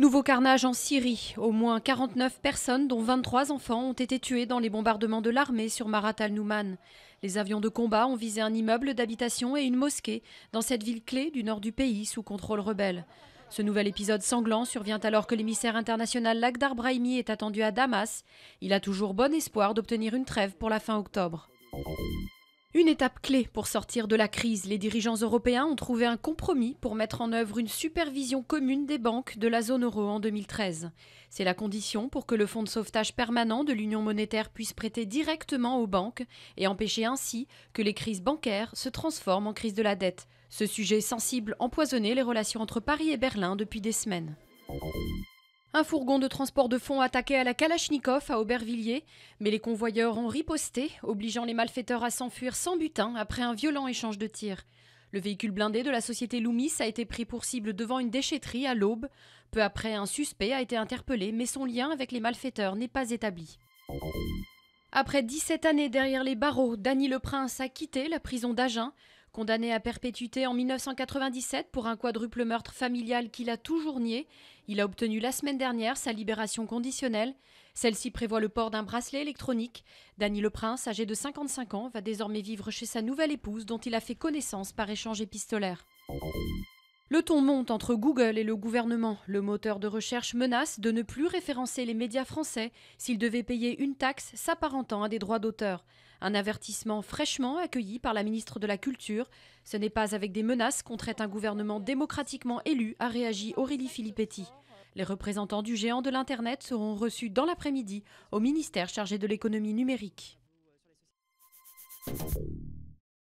Nouveau carnage en Syrie. Au moins 49 personnes, dont 23 enfants, ont été tuées dans les bombardements de l'armée sur Marat al-Nouman. Les avions de combat ont visé un immeuble d'habitation et une mosquée dans cette ville clé du nord du pays sous contrôle rebelle. Ce nouvel épisode sanglant survient alors que l'émissaire international Lakhdar Brahimi est attendu à Damas. Il a toujours bon espoir d'obtenir une trêve pour la fin octobre. Une étape clé pour sortir de la crise, les dirigeants européens ont trouvé un compromis pour mettre en œuvre une supervision commune des banques de la zone euro en 2013. C'est la condition pour que le fonds de sauvetage permanent de l'Union monétaire puisse prêter directement aux banques et empêcher ainsi que les crises bancaires se transforment en crise de la dette. Ce sujet sensible empoisonnait les relations entre Paris et Berlin depuis des semaines. Un fourgon de transport de fonds attaqué à la Kalachnikov à Aubervilliers, mais les convoyeurs ont riposté, obligeant les malfaiteurs à s'enfuir sans butin après un violent échange de tirs. Le véhicule blindé de la société Loomis a été pris pour cible devant une déchetterie à l'Aube. Peu après, un suspect a été interpellé, mais son lien avec les malfaiteurs n'est pas établi. Après 17 années derrière les barreaux, Dany Le Prince a quitté la prison d'Agen. Condamné à perpétuité en 1997 pour un quadruple meurtre familial qu'il a toujours nié, il a obtenu la semaine dernière sa libération conditionnelle. Celle-ci prévoit le port d'un bracelet électronique. Dany Le Prince, âgé de 55 ans, va désormais vivre chez sa nouvelle épouse dont il a fait connaissance par échange épistolaire. Le ton monte entre Google et le gouvernement. Le moteur de recherche menace de ne plus référencer les médias français s'il devait payer une taxe s'apparentant à des droits d'auteur. Un avertissement fraîchement accueilli par la ministre de la Culture. Ce n'est pas avec des menaces qu'on traite un gouvernement démocratiquement élu, a réagi Aurélie Filippetti. Les représentants du géant de l'Internet seront reçus dans l'après-midi au ministère chargé de l'économie numérique.